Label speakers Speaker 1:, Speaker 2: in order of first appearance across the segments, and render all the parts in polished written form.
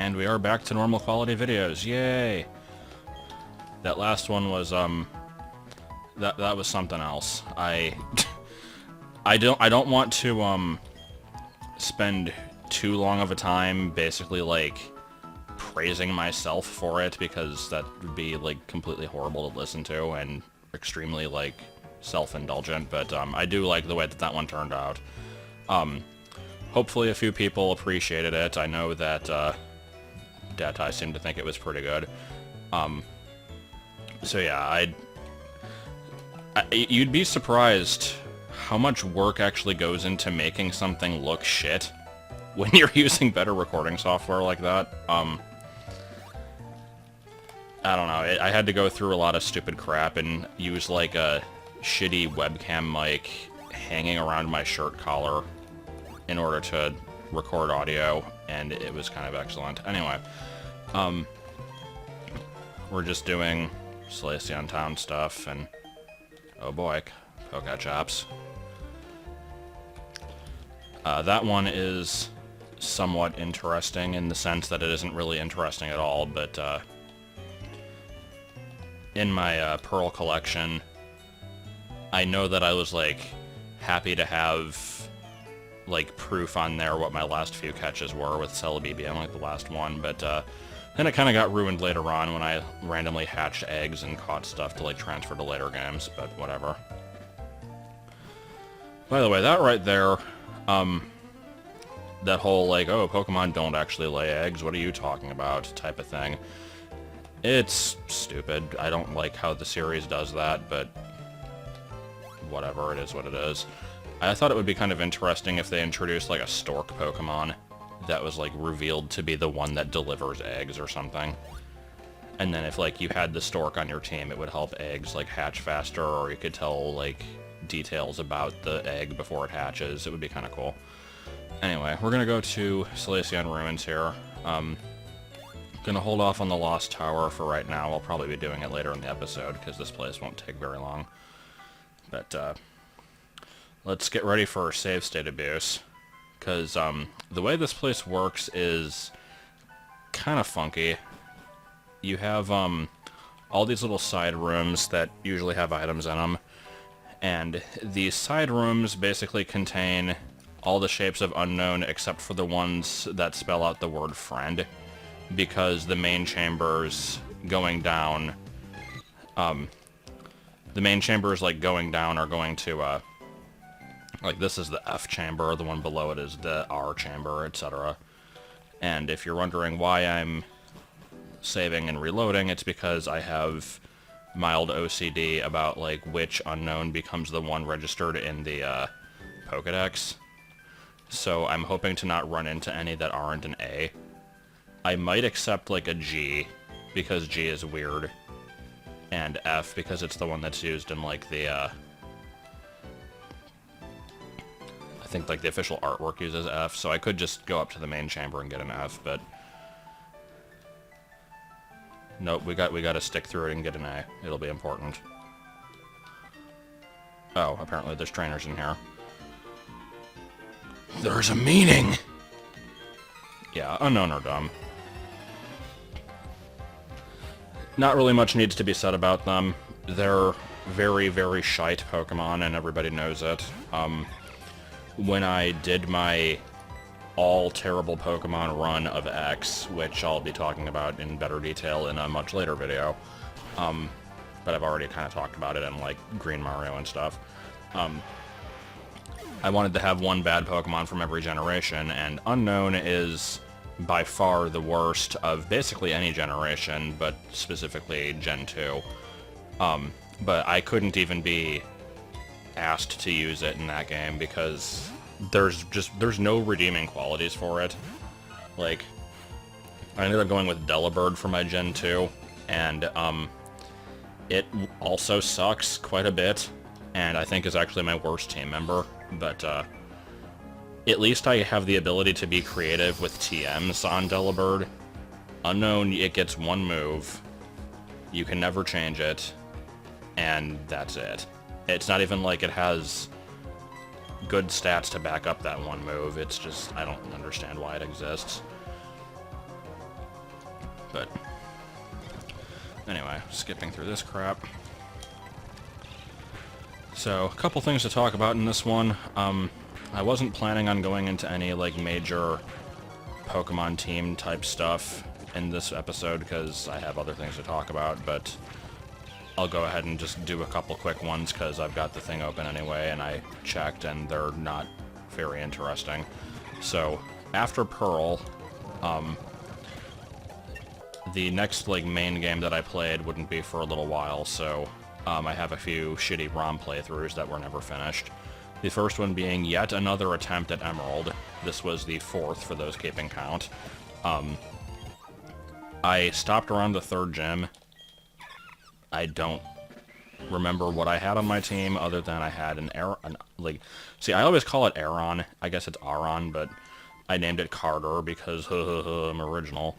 Speaker 1: And we are back to normal quality videos. Yay! That last one was that was something else. I don't want to spend too long of a time basically like praising myself for it, because that would be like completely horrible to listen to and extremely like self-indulgent, but I do like the way that that one turned out. Hopefully a few people appreciated it. I know that Datai seemed to think it was pretty good. So yeah, you'd be surprised how much work actually goes into making something look shit when you're using better recording software like that. I don't know, I had to go through a lot of stupid crap and use like a shitty webcam mic hanging around my shirt collar in order to record audio, and it was kind of excellent. Anyway, we're just doing Solaceon Town stuff, and oh boy, Poké Chops. That one is somewhat interesting in the sense that it isn't really interesting at all, but in my Pearl collection, I know that I was like happy to have like proof on there what my last few catches were with Celebi being like the last one, but then it kind of got ruined later on when I randomly hatched eggs and caught stuff to like transfer to later games, but whatever. By the way, that right there, that whole like, oh, Pokemon don't actually lay eggs, what are you talking about type of thing, it's stupid. I don't like how the series does that, but whatever, it is what it is. I thought it would be kind of interesting if they introduced like a stork Pokemon that was like revealed to be the one that delivers eggs or something. And then if like you had the stork on your team, it would help eggs like hatch faster, or you could tell like details about the egg before it hatches. It would be kind of cool. Anyway, we're gonna go to Solaceon Ruins here. Gonna hold off on the Lost Tower for right now. I'll probably be doing it later in the episode, because this place won't take very long. But, let's get ready for save state abuse, because, the way this place works is kind of funky. You have, all these little side rooms that usually have items in them, and these side rooms basically contain all the shapes of Unown except for the ones that spell out the word friend, because the main chambers going down, like going down are going to, like this is the F chamber, the one below it is the R chamber, etc. And if you're wondering why I'm saving and reloading, it's because I have mild OCD about like which Unown becomes the one registered in the Pokedex. So I'm hoping to not run into any that aren't an A. I might accept like a G, because G is weird, and F because it's the one that's used in like the, I think like the official artwork uses F, so I could just go up to the main chamber and get an F, but nope, we gotta stick through it and get an A. It'll be important. Oh, apparently there's trainers in here. There's a meaning! Yeah, Unown are dumb. Not really much needs to be said about them. They're very, very shite Pokemon, and everybody knows it. When I did my all-terrible Pokemon run of X, which I'll be talking about in better detail in a much later video, but I've already kind of talked about it in, like, Green Mario and stuff, I wanted to have one bad Pokemon from every generation, and Unown is by far the worst of basically any generation, but specifically Gen 2. But I couldn't even be asked to use it in that game, because there's no redeeming qualities for it. Like, I ended up going with Delibird for my Gen 2, and it also sucks quite a bit, and I think is actually my worst team member, but at least I have the ability to be creative with TMs on Delibird. Unown, it gets one move, you can never change it, and that's it. It's not even like it has good stats to back up that one move, it's just, I don't understand why it exists. But anyway, skipping through this crap. So, a couple things to talk about in this one. I wasn't planning on going into any, like, major Pokemon team type stuff in this episode because I have other things to talk about, but I'll go ahead and just do a couple quick ones because I've got the thing open anyway, and I checked, and they're not very interesting. So, after Pearl, the next, like, main game that I played wouldn't be for a little while, so I have a few shitty ROM playthroughs that were never finished. The first one being yet another attempt at Emerald. This was the fourth for those keeping count. I stopped around the third gym. I don't remember what I had on my team other than I had an Aron. See, I always call it Aron. I guess it's Aron, but I named it Carter because I'm original.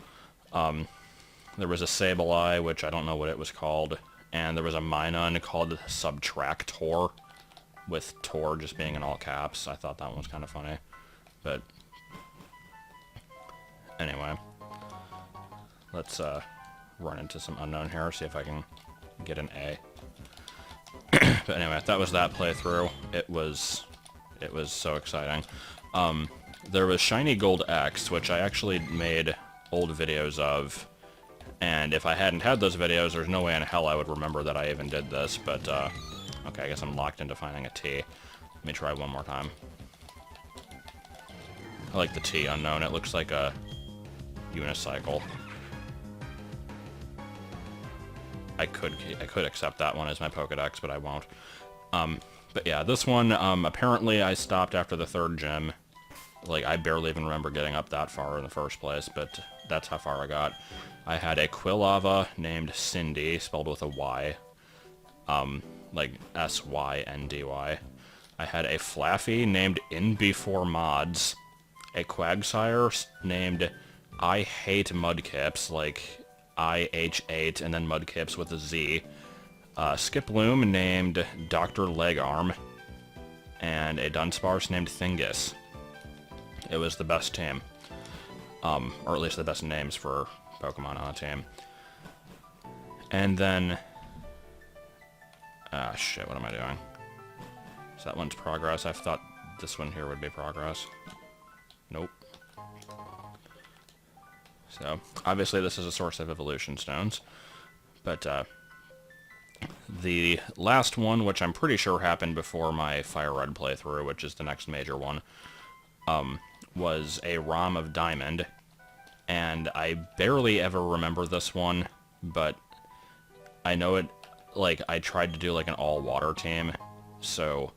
Speaker 1: There was a Sableye, which I don't know what it was called, and there was a Minun called Subtractor, with Tor just being in all caps. I thought that one was kind of funny, but anyway, let's run into some Unown here, see if I can get an A. But anyway, that was that playthrough. It was so exciting. There was Shiny Gold X, which I actually made old videos of, and if I hadn't had those videos, there's no way in hell I would remember that I even did this, but, okay, I guess I'm locked into finding a T. Let me try one more time. I like the T Unown. It looks like a unicycle. I could accept that one as my Pokedex, but I won't. But yeah, this one, apparently I stopped after the third gym. Like, I barely even remember getting up that far in the first place, but that's how far I got. I had a Quilava named Cindy, spelled with a Y. Like Syndy. I had a Flaffy named In Before Mods. A Quagsire named I Hate Mudkips, like IH8 and then Mudkips with a Z. Skiploom named Dr. Legarm. And a Dunsparce named Thingus. It was the best team. Or at least the best names for Pokemon on a team. And then... ah, shit, what am I doing? So that one's progress. I thought this one here would be progress. Nope. So, obviously this is a source of evolution stones. But, the last one, which I'm pretty sure happened before my Fire Red playthrough, which is the next major one, was a ROM of Diamond. And I barely ever remember this one, but I know it, like, I tried to do, like, an all-water team, so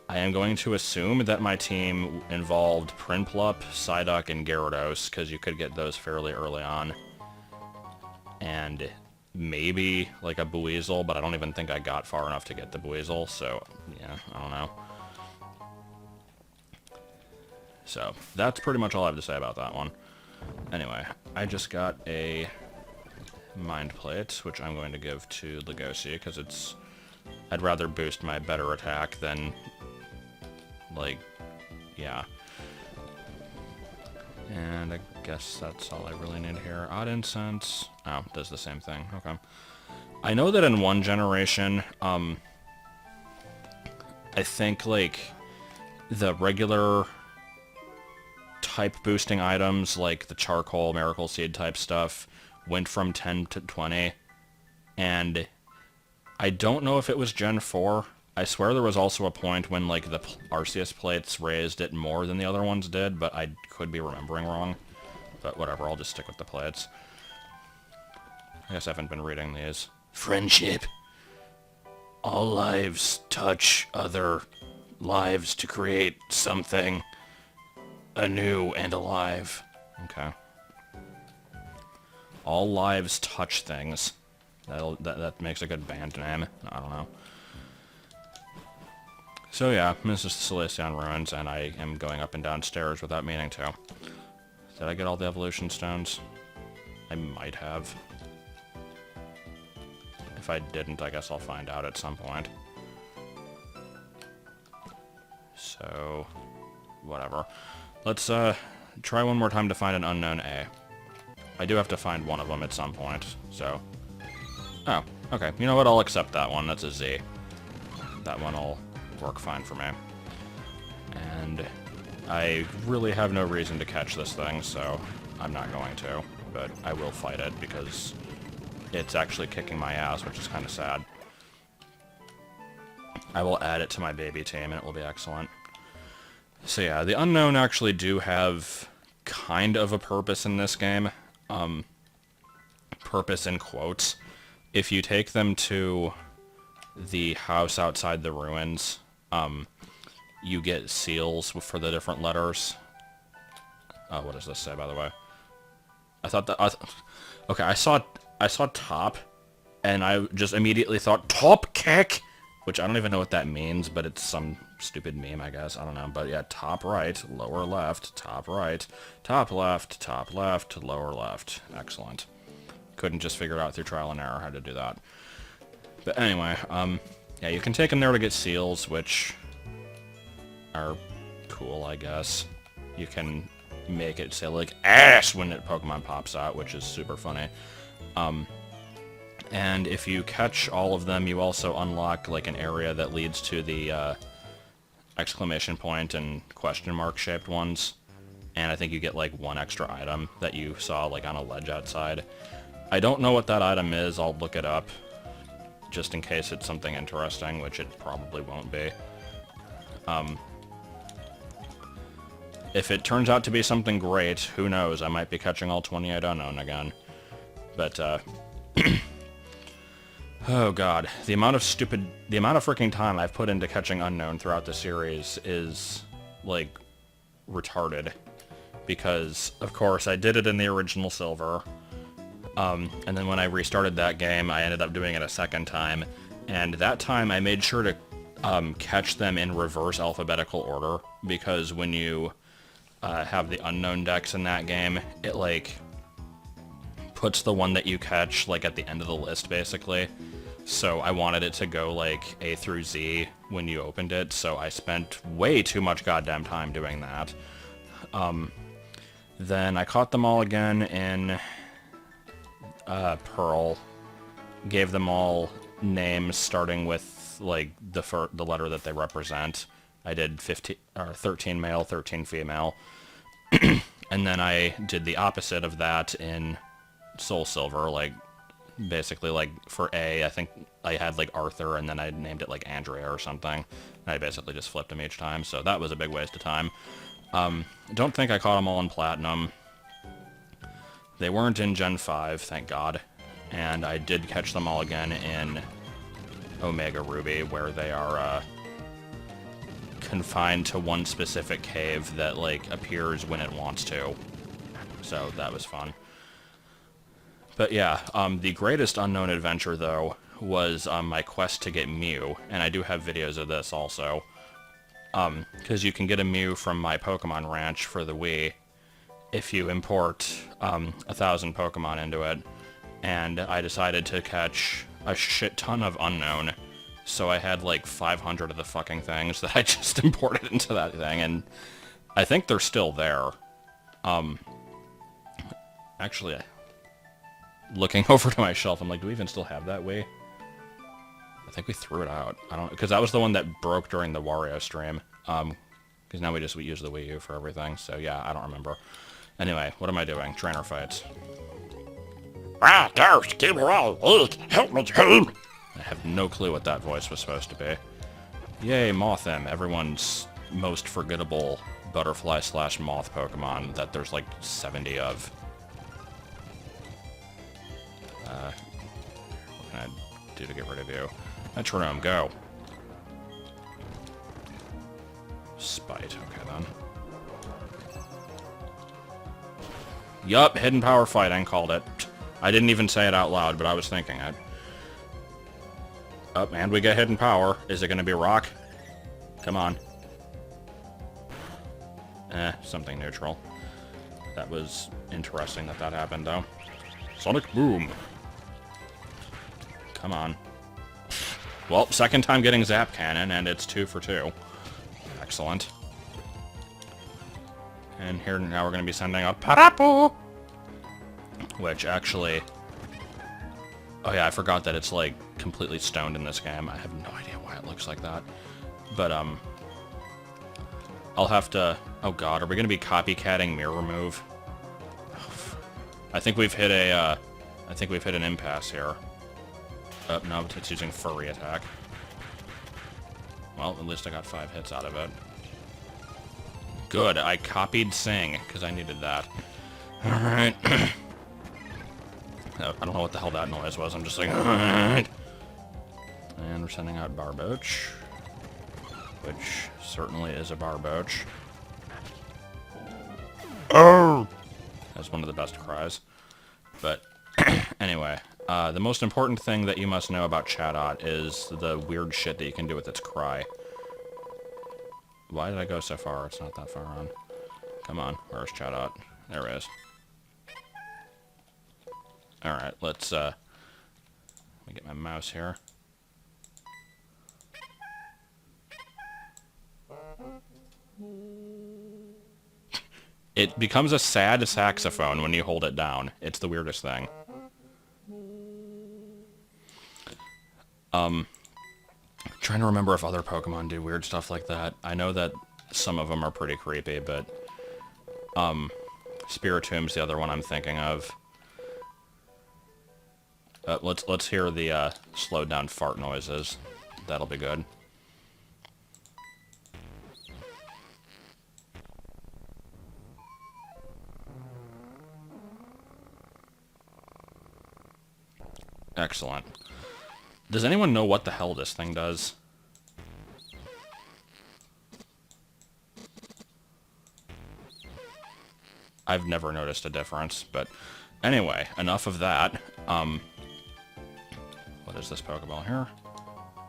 Speaker 1: I am going to assume that my team involved Prinplup, Psyduck, and Gyarados, because you could get those fairly early on. And maybe, like, a Buizel, but I don't even think I got far enough to get the Buizel, so, yeah, I don't know. So, that's pretty much all I have to say about that one. Anyway, I just got a Mind Plate, which I'm going to give to Legoshi, because it's... I'd rather boost my better attack than... like, yeah. And I guess that's all I really need here. Odd Incense... oh, does the same thing. Okay. I know that in one generation, I think, like, the regular type boosting items, like the Charcoal, Miracle Seed type stuff, went from 10 to 20, and I don't know if it was Gen 4. I swear there was also a point when, like, the Arceus plates raised it more than the other ones did, but I could be remembering wrong. But whatever, I'll just stick with the plates. I guess I haven't been reading these. Friendship. All lives touch other lives to create something anew and alive. Okay. All lives touch things. That makes a good band name. I don't know. So yeah, this is the Solaceon Ruins, and I am going up and down stairs without meaning to. Did I get all the evolution stones? I might have. If I didn't, I guess I'll find out at some point. So, whatever. Let's try one more time to find an unknown A. I do have to find one of them at some point, so... Oh, okay. You know what? I'll accept that one. That's a Z. That one will work fine for me. And I really have no reason to catch this thing, so I'm not going to. But I will fight it, because it's actually kicking my ass, which is kind of sad. I will add it to my baby team, and it will be excellent. So yeah, the Unown actually do have kind of a purpose in this game. Purpose in quotes. If you take them to the house outside the ruins, you get seals for the different letters. What does this say, by the way? I thought that... okay, I saw top, and I just immediately thought, top kick! Which I don't even know what that means, but it's some stupid meme, I guess. I don't know. But yeah, top right, lower left, top right, top left, lower left. Excellent. Couldn't just figure it out through trial and error how to do that. But anyway, yeah, you can take them there to get seals, which are cool, I guess. You can make it say, like, ass when a Pokemon pops out, which is super funny. And if you catch all of them, you also unlock, like, an area that leads to the, exclamation point and question mark shaped ones. And I think you get, like, one extra item that you saw, like, on a ledge outside. I don't know what that item is. I'll look it up, just in case it's something interesting, which it probably won't be. If it turns out to be something great, who knows? I might be catching all 28 Unown again. But, oh god, the amount of freaking time I've put into catching Unown throughout the series is, like, retarded. Because, of course, I did it in the original Silver, and then when I restarted that game, I ended up doing it a second time, and that time I made sure to, catch them in reverse alphabetical order, because when you, have the Unown decks in that game, it, like, puts the one that you catch, like, at the end of the list, basically. So I wanted it to go, like, A through Z when you opened it, so I spent way too much goddamn time doing that. Then I caught them all again in Pearl. Gave them all names starting with, like, the letter that they represent. I did 13 male, 13 female. And then I did the opposite of that in Soul Silver, like, basically, like, for A, I think I had, like, Arthur, and then I named it, like, Andrea or something. And I basically just flipped them each time, so that was a big waste of time. Don't think I caught them all in Platinum. They weren't in Gen 5, thank God. And I did catch them all again in Omega Ruby, where they are, confined to one specific cave that, like, appears when it wants to. So that was fun. But yeah, the greatest Unown adventure, though, was my quest to get Mew, and I do have videos of this also. Because you can get a Mew from my Pokemon Ranch for the Wii if you import 1,000 Pokemon into it, and I decided to catch a shit ton of Unown, so I had like 500 of the fucking things that I just imported into that thing, and I think they're still there. Actually, looking over to my shelf, I'm like, do we even still have that Wii? I think we threw it out. I don't, because that was the one that broke during the Wario stream. Because now we use the Wii U for everything, so yeah, I don't remember. Anyway, what am I doing? Trainer fights.
Speaker 2: Ah, Ghost, keep her all weak. Help me, team.
Speaker 1: I have no clue what that voice was supposed to be. Yay, Mothim, everyone's most forgettable butterfly/moth Pokemon that there's like 70 of. What can I do to get rid of you? Metronome, go. Spite, okay then. Yup, hidden power fighting, called it. I didn't even say it out loud, but I was thinking it. Oh, and we get hidden power. Is it gonna be rock? Come on. Something neutral. That was interesting that that happened, though. Sonic Boom. Come on. Well, second time getting Zap Cannon, and it's 2 for 2. Excellent. And here now we're going to be sending a Parapu! which actually... Oh yeah, I forgot that it's, like, completely stoned in this game. I have no idea why it looks like that. But, I'll have to... Oh god, are we gonna be copycatting mirror move? I think we've hit a, I think we've hit an impasse here. No, it's using furry attack. Well, at least I got 5 hits out of it. Good, I copied Sing, because I needed that. Alright. I don't know what the hell that noise was, I'm just like, alright. And we're sending out Barboach, which certainly is a Barboach.
Speaker 2: Oh!
Speaker 1: That's one of the best cries. But, anyway, the most important thing that you must know about Chatot is the weird shit that you can do with its cry. Why did I go so far? It's not that far on. Come on, where's Chatot? There it is. Alright, let's, let me get my mouse here. It becomes a sad saxophone when you hold it down. It's the weirdest thing. Trying to remember if other Pokemon do weird stuff like that. I know that some of them are pretty creepy, but... Spiritom's the other one I'm thinking of. Let's hear the, slowed down fart noises. That'll be good. Excellent. Does anyone know what the hell this thing does? I've never noticed a difference, but anyway, enough of that. What is this Pokeball here?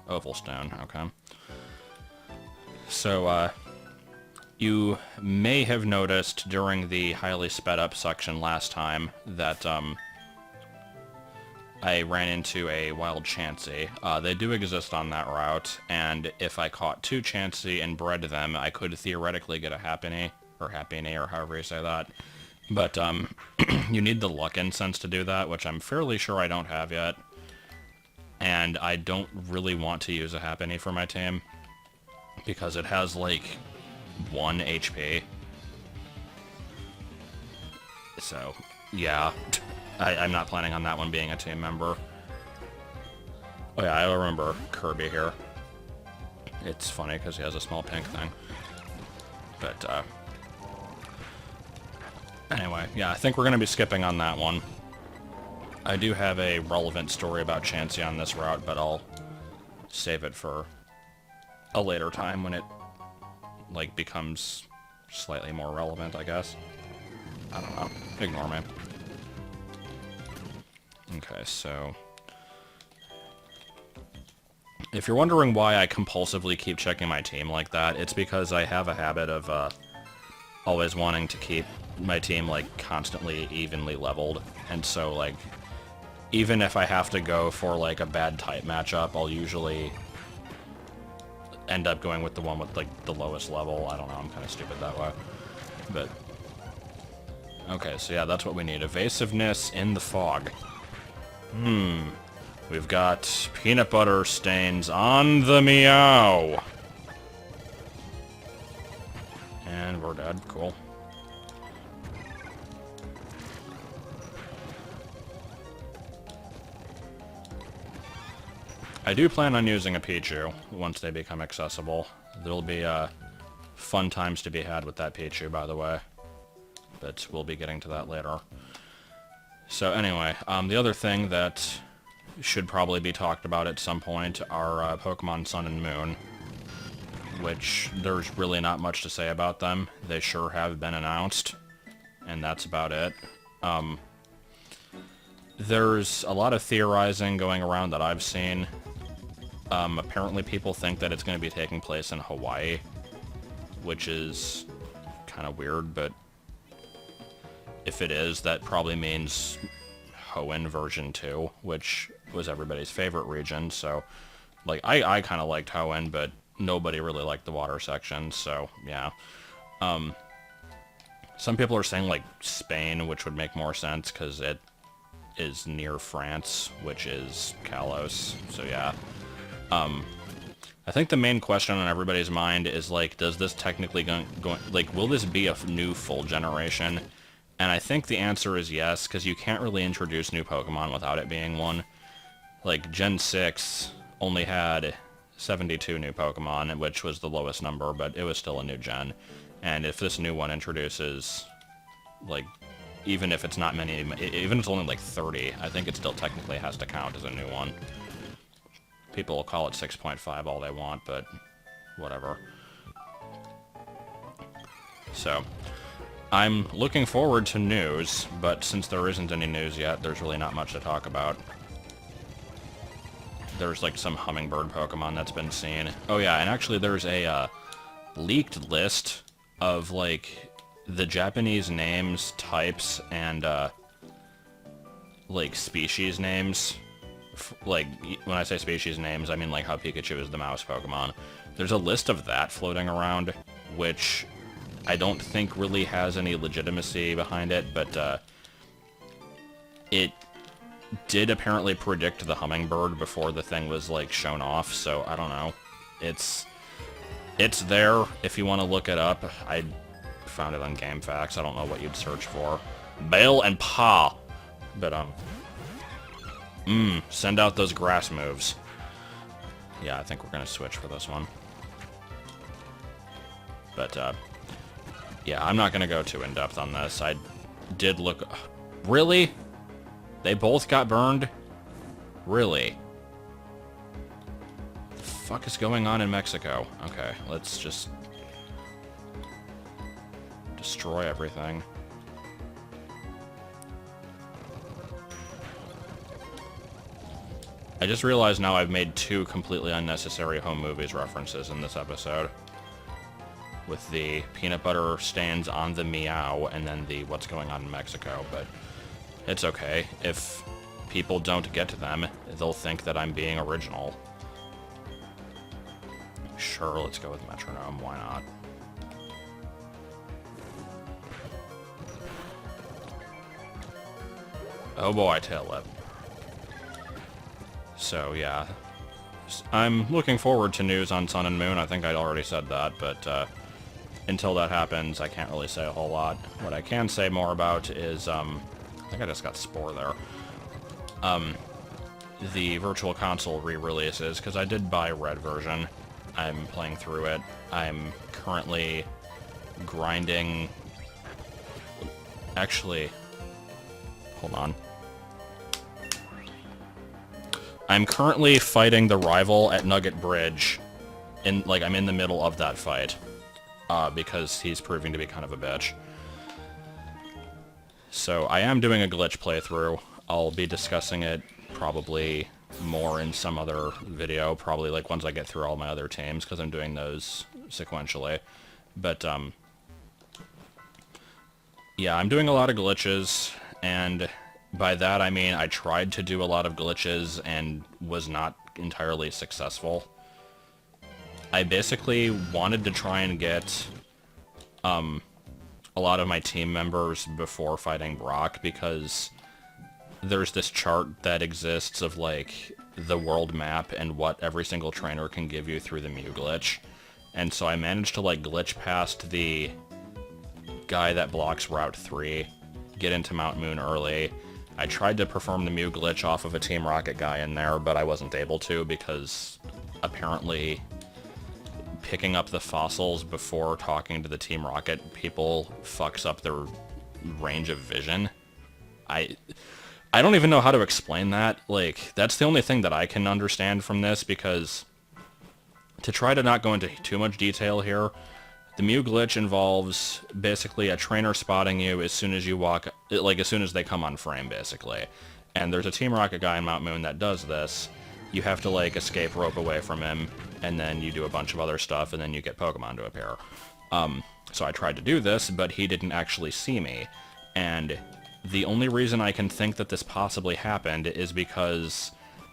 Speaker 1: Oval Stone, okay. So, you may have noticed during the highly sped up section last time that, I ran into a wild Chansey. They do exist on that route, and if I caught 2 Chansey and bred them, I could theoretically get a Happiny, or however you say that. But, you need the Luck Incense to do that, which I'm fairly sure I don't have yet. And I don't really want to use a Happiny for my team, because it has, like, 1 HP. So, yeah. I'm not planning on that one being a team member. Oh yeah, I remember Kirby here. It's funny because he has a small pink thing. But, anyway, yeah, I think we're going to be skipping on that one. I do have a relevant story about Chansey on this route, but I'll save it for a later time when it, like, becomes slightly more relevant, I guess. I don't know. Ignore me. Okay, so... if you're wondering why I compulsively keep checking my team like that, it's because I have a habit of, always wanting to keep my team, like, constantly evenly leveled. And so, like, even if I have to go for, like, a bad type matchup, I'll usually end up going with the one with, like, the lowest level. I don't know, I'm kind of stupid that way. But... okay, so yeah, that's what we need. Evasiveness in the fog. We've got peanut butter stains on the Meow. And we're dead. Cool. I do plan on using a Pichu once they become accessible. There'll be fun times to be had with that Pichu, by the way. But we'll be getting to that later. So anyway, the other thing that should probably be talked about at some point are Pokemon Sun and Moon, which there's really not much to say about them. They sure have been announced, and that's about it. There's a lot of theorizing going around that I've seen. Apparently people think that it's going to be taking place in Hawaii, which is kind of weird, but if it is, that probably means Hoenn version 2, which was everybody's favorite region, so, like, I kind of liked Hoenn, but nobody really liked the water section, so, yeah. Some people are saying, like, Spain, which would make more sense, because it is near France, which is Kalos. So yeah. I think the main question on everybody's mind is, like, does this technically like, will this be a new full generation? And I think the answer is yes, because you can't really introduce new Pokemon without it being one. Like, Gen 6 only had 72 new Pokemon, which was the lowest number, but it was still a new gen. And if this new one introduces, like, even if it's not many, even if it's only like 30, I think it still technically has to count as a new one. People will call it 6.5 all they want, but whatever. So, I'm looking forward to news, but since there isn't any news yet, there's really not much to talk about. There's like some hummingbird Pokemon that's been seen. Oh yeah, and actually there's a leaked list of like the Japanese names, types, and like species names. Like, when I say species names, I mean like how Pikachu is the mouse Pokemon. There's a list of that floating around, which I don't think really has any legitimacy behind it, but it did apparently predict the hummingbird before the thing was like shown off, so I don't know. It's there if you want to look it up. I found it on GameFAQs. I don't know what you'd search for. Bale and Pa. But send out those grass moves. Yeah, I think we're gonna switch for this one. But yeah, I'm not gonna go too in-depth on this. I did look... Really? They both got burned? Really? What the fuck is going on in Mexico? Okay, let's just destroy everything. I just realized now I've made 2 completely unnecessary home movies references in this episode. With the peanut butter stains on the meow and then the what's going on in Mexico, but it's okay. If people don't get to them, they'll think that I'm being original. Sure, let's go with Metronome, why not? Oh boy, Tail Whip. So, yeah. I'm looking forward to news on Sun and Moon. I think I already said that, but until that happens, I can't really say a whole lot. What I can say more about is, I think I just got Spore there. The Virtual Console re-releases, because I did buy Red version. I'm playing through it. I'm currently grinding... Actually, hold on. I'm currently fighting the rival at Nugget Bridge. I'm in the middle of that fight. Because he's proving to be kind of a bitch. So I am doing a glitch playthrough. I'll be discussing it probably more in some other video, probably like once I get through all my other teams, because I'm doing those sequentially. But yeah, I'm doing a lot of glitches, and by that I mean I tried to do a lot of glitches and was not entirely successful. I basically wanted to try and get a lot of my team members before fighting Brock, because there's this chart that exists of like the world map and what every single trainer can give you through the Mew glitch. And so I managed to like glitch past the guy that blocks Route 3, get into Mount Moon early. I tried to perform the Mew glitch off of a Team Rocket guy in there, but I wasn't able to because apparently picking up the fossils before talking to the Team Rocket people fucks up their range of vision. I don't even know how to explain that. Like, that's the only thing that I can understand from this, because to try to not go into too much detail here, the Mew glitch involves basically a trainer spotting you as soon as you walk, like as soon as they come on frame, basically. And there's a Team Rocket guy in Mount Moon that does this. You have to like escape rope away from him, and then you do a bunch of other stuff, and then you get Pokemon to appear. So I tried to do this, but he didn't actually see me. And the only reason I can think that this possibly happened is because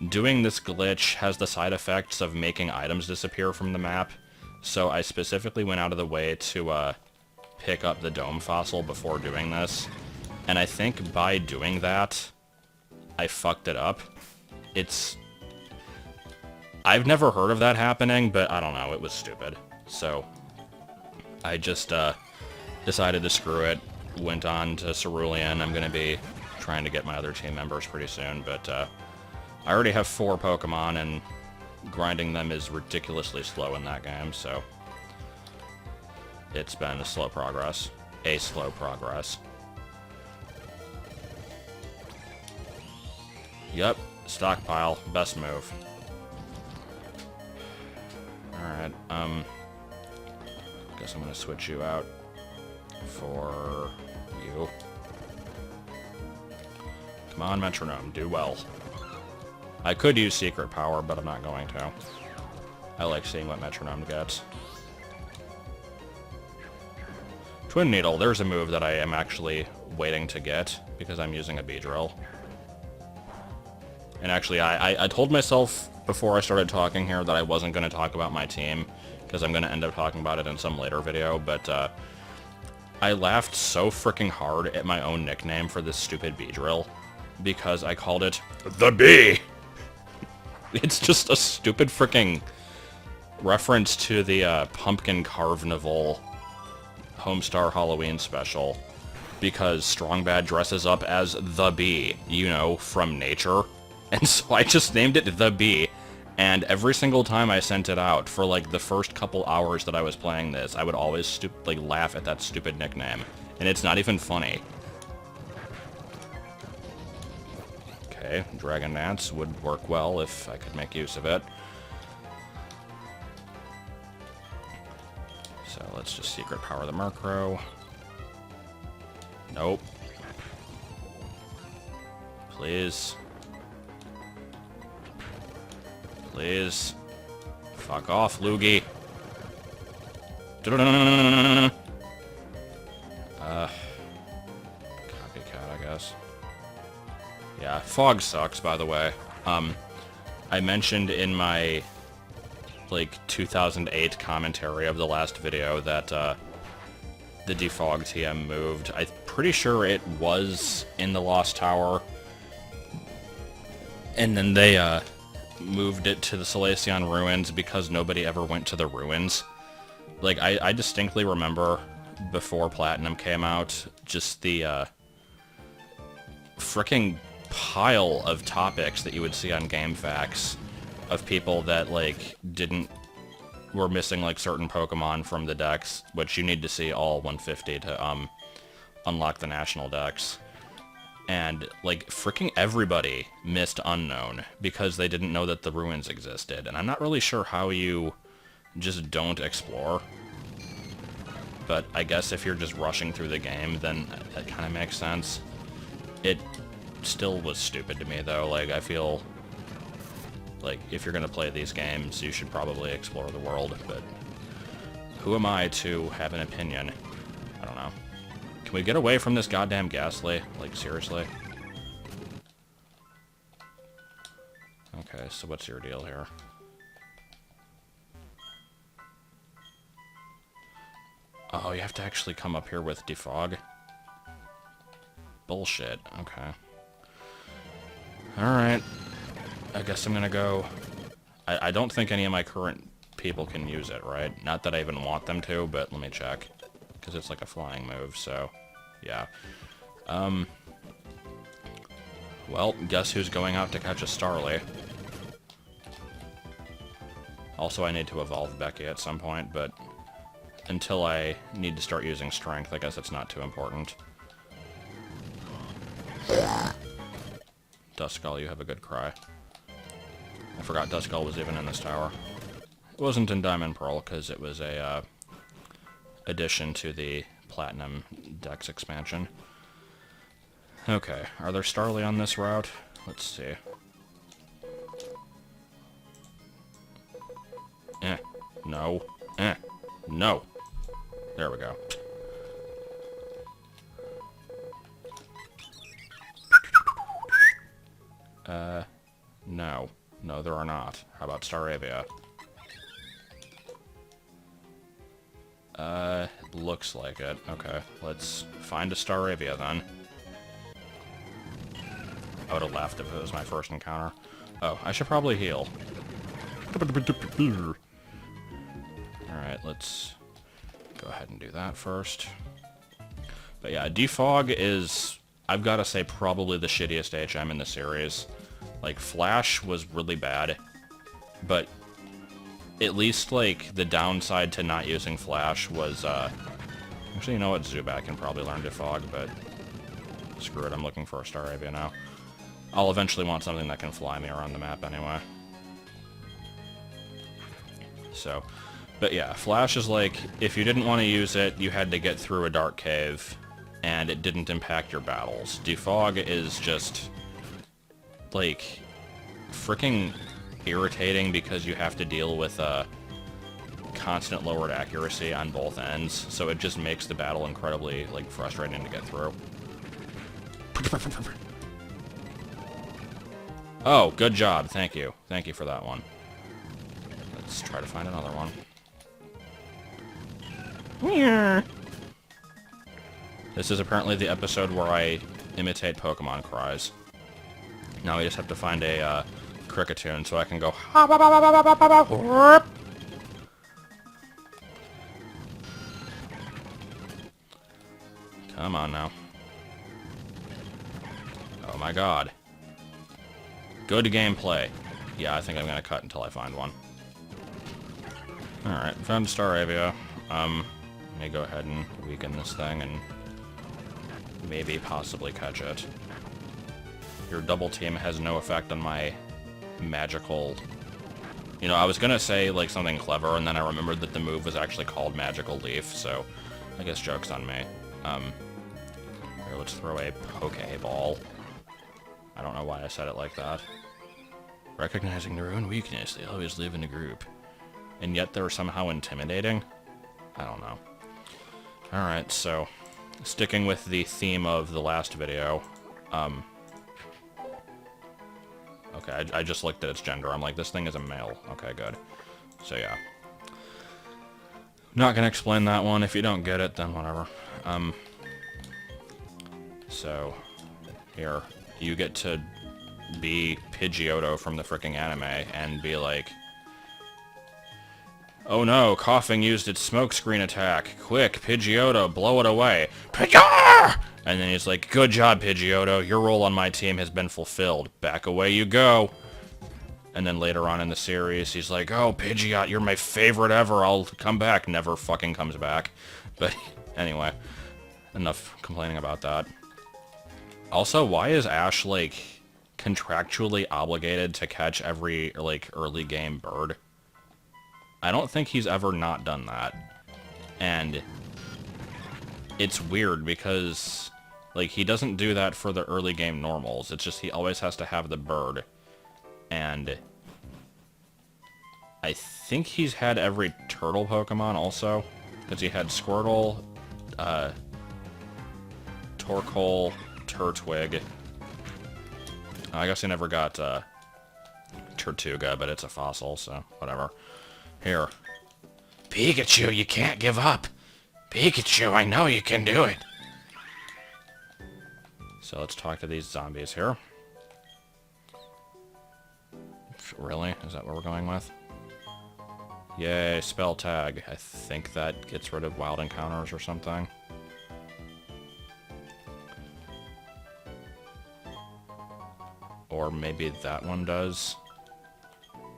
Speaker 1: doing this glitch has the side effects of making items disappear from the map. So I specifically went out of the way to pick up the Dome Fossil before doing this. And I think by doing that, I fucked it up. I've never heard of that happening, but I don't know, it was stupid. So, I just, decided to screw it, went on to Cerulean. I'm gonna be trying to get my other team members pretty soon, but, I already have 4 Pokemon, and grinding them is ridiculously slow in that game, so it's been a slow progress. A slow progress. Yep, stockpile, best move. Alright, guess I'm gonna switch you out for you. Come on, Metronome, do well. I could use Secret Power, but I'm not going to. I like seeing what Metronome gets. Twin Needle, there's a move that I am actually waiting to get, because I'm using a Beedrill. And actually, I told myself before I started talking here that I wasn't going to talk about my team, because I'm going to end up talking about it in some later video, but I laughed so freaking hard at my own nickname for this stupid Beedrill, because I called it the Bee! It's just a stupid freaking reference to the Pumpkin Carnival Homestar Halloween special, because Strong Bad dresses up as the Bee, you know, from nature. And so I just named it the Bee, and every single time I sent it out, for like the first couple hours that I was playing this, I would always laugh at that stupid nickname. And it's not even funny. Okay, Dragon Dance would work well if I could make use of it. So let's just Secret Power the Murkrow. Nope. Please. Please. Fuck off, Loogie. Copycat, I guess. Yeah, Fog sucks, by the way. I mentioned in my, like, 2008 commentary of the last video that, the Defog TM moved. I'm pretty sure it was in the Lost Tower, and then they, moved it to the Solaceon Ruins because nobody ever went to the ruins. Like, I distinctly remember, before Platinum came out, just the, fricking pile of topics that you would see on GameFAQs of people that, like, were missing, like, certain Pokemon from the decks, which you need to see all 150 to, unlock the national decks. And, like, fricking everybody missed Unown because they didn't know that the ruins existed. And I'm not really sure how you just don't explore. But I guess if you're just rushing through the game, then that kind of makes sense. It still was stupid to me, though. Like, I feel like if you're going to play these games, you should probably explore the world. But who am I to have an opinion? I don't know. Can we get away from this goddamn Ghastly? Like, seriously? Okay, so what's your deal here? Oh, you have to actually come up here with Defog? Bullshit. Okay. Alright. I guess I'm gonna go... I don't think any of my current people can use it, right? Not that I even want them to, but let me check. Because it's like a flying move, so... yeah. Well, guess who's going out to catch a Starly? Also, I need to evolve Becky at some point, but... until I need to start using Strength, I guess it's not too important. Duskull, you have a good cry. I forgot Duskull was even in this tower. It wasn't in Diamond Pearl, because it was a, addition to the Platinum Dex expansion. Okay, are there Starly on this route? Let's see. No. No. There we go. No. No, there are not. How about Staravia? Looks like it. Okay, let's find a Staravia then. I would have laughed if it was my first encounter. Oh, I should probably heal. Alright, let's go ahead and do that first. But yeah, Defog is, I've got to say, probably the shittiest HM in the series. Like, Flash was really bad, but at least, like, the downside to not using Flash was, actually, you know what, Zubat can probably learn Defog, but screw it, I'm looking for a Staravia now. I'll eventually want something that can fly me around the map anyway. So, but yeah, Flash is like, if you didn't want to use it, you had to get through a dark cave, and it didn't impact your battles. Defog is just, like, freaking irritating because you have to deal with constant lowered accuracy on both ends, so it just makes the battle incredibly, like, frustrating to get through. Oh, good job. Thank you. Thank you for that one. Let's try to find another one. This is apparently the episode where I imitate Pokemon cries. Now we just have to find a Cricketune so I can go. Come on now. Oh my god. Good gameplay. Yeah, I think I'm gonna cut until I find one. Alright, found Staravia. Let me go ahead and weaken this thing and maybe possibly catch it. Your double team has no effect on my magical... You know, I was gonna say, like, something clever, and then I remembered that the move was actually called Magical Leaf, so I guess joke's on me. Here, let's throw a Pokeball. I don't know why I said it like that. Recognizing their own weakness, they always live in a group. And yet they're somehow intimidating? I don't know. Alright, so, sticking with the theme of the last video, okay, I just looked at its gender. I'm like, this thing is a male. Okay, good. So, yeah. Not gonna explain that one. If you don't get it, then whatever. So, here, you get to be Pidgeotto from the frickin' anime and be like, oh no, coughing used its smokescreen attack. Quick, Pidgeotto, blow it away. Pidgeotto! And then he's like, good job, Pidgeotto. Your role on my team has been fulfilled. Back away you go. And then later on in the series, he's like, oh, Pidgeot, you're my favorite ever. I'll come back. Never fucking comes back. But anyway, enough complaining about that. Also, why is Ash, like, contractually obligated to catch every, like, early game bird? I don't think he's ever not done that. And it's weird because, like, he doesn't do that for the early game normals. It's just he always has to have the bird. And I think he's had every turtle Pokemon also. Because he had Squirtle, Torkoal, Turtwig. I guess he never got Tortuga, but it's a fossil, so whatever. Here.
Speaker 2: Pikachu, you can't give up. Pikachu, I know you can do it.
Speaker 1: So let's talk to these zombies here. Really? Is that what we're going with? Yay, spell tag. I think that gets rid of wild encounters or something. Or maybe that one does.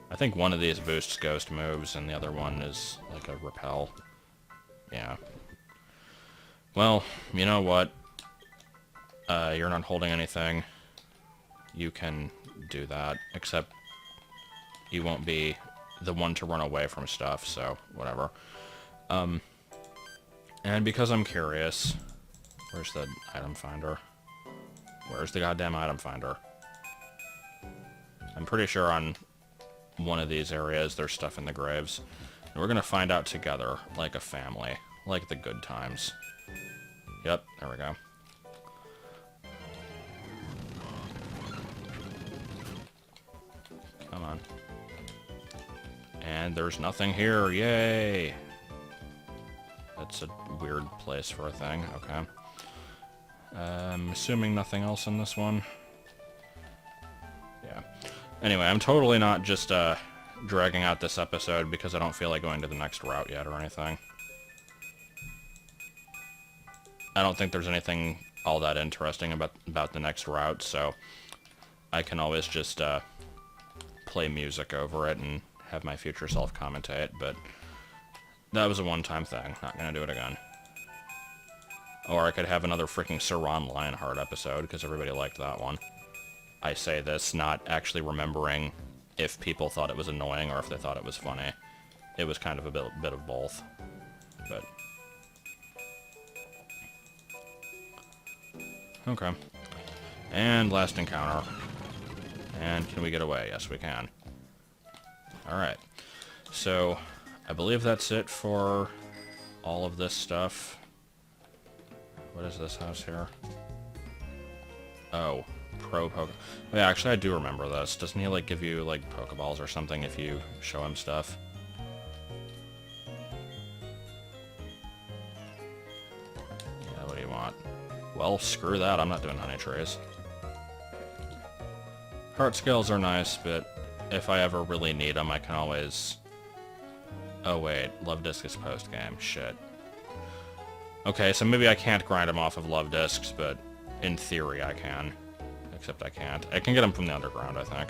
Speaker 1: I think one of these boosts ghost moves and the other one is like a repel. Yeah. Well, you know what? You're not holding anything. You can do that, except you won't be the one to run away from stuff, so whatever. And because I'm curious, where's the item finder? Where's the goddamn item finder? I'm pretty sure on one of these areas there's stuff in the graves. And we're gonna find out together, like a family, like the good times. Yep, there we go. Come on. And there's nothing here, yay! That's a weird place for a thing, okay. Assuming nothing else in this one. Anyway, I'm totally not just dragging out this episode because I don't feel like going to the next route yet or anything. I don't think there's anything all that interesting about the next route, so I can always just play music over it and have my future self commentate, but that was a one-time thing. Not gonna do it again. Or I could have another freaking Sir Ron Lionheart episode, because everybody liked that one. I say this not actually remembering if people thought it was annoying or if they thought it was funny. It was kind of a bit of both. But okay. And last encounter. And can we get away? Yes, we can. Alright. So, I believe that's it for all of this stuff. What is this house here? Oh, Pro Poke. Oh, yeah, actually, I do remember this. Doesn't he, like, give you, like, Pokeballs or something if you show him stuff? Yeah, what do you want? Well, screw that. I'm not doing honey trays. Heart scales are nice, but if I ever really need them, I can always... Oh, wait. Love Disc is post-game. Shit. Okay, so maybe I can't grind them off of Love Discs, but in theory I can. Except I can't. I can get them from the underground, I think.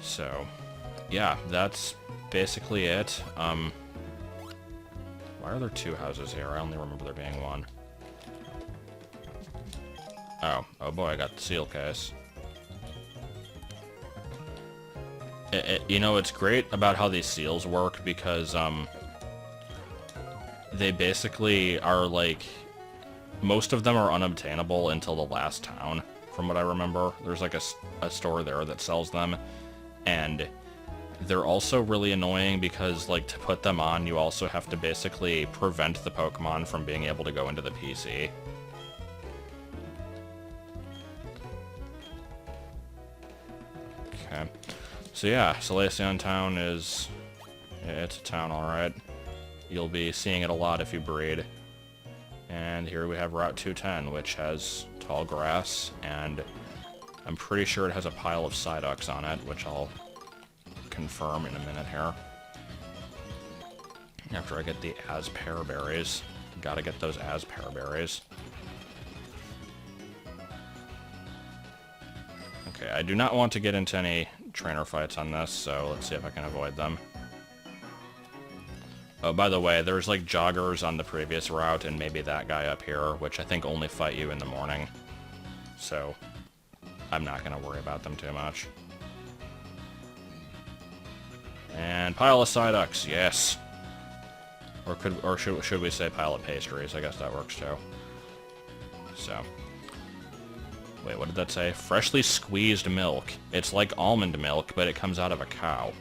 Speaker 1: So, yeah, that's basically it. Why are there two houses here? I only remember there being one. Oh boy, I got the seal case. You know, it's great about how these seals work because, they basically are, like, most of them are unobtainable until the last town, from what I remember. There's, like, a store there that sells them, and they're also really annoying because, like, to put them on, you also have to basically prevent the Pokemon from being able to go into the PC. Okay. So yeah, Solaceon Town is... it's a town, alright. You'll be seeing it a lot if you breed. And here we have Route 210, which has tall grass, and I'm pretty sure it has a pile of Psyducks on it, which I'll confirm in a minute here. After I get the Aspear berries. Gotta get those Aspear berries. Okay, I do not want to get into any trainer fights on this, so let's see if I can avoid them. Oh, by the way, there's like joggers on the previous route, and maybe that guy up here, which I think only fight you in the morning. So, I'm not gonna worry about them too much. And pile of Psyducks, yes. Or should we say pile of pastries? I guess that works too. So. Wait, what did that say? Freshly squeezed milk. It's like almond milk, but it comes out of a cow.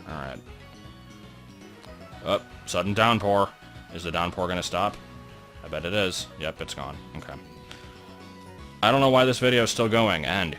Speaker 1: Alright. Oh, sudden downpour. Is the downpour gonna stop? I bet it is. Yep, it's gone. Okay. I don't know why this video is still going. End.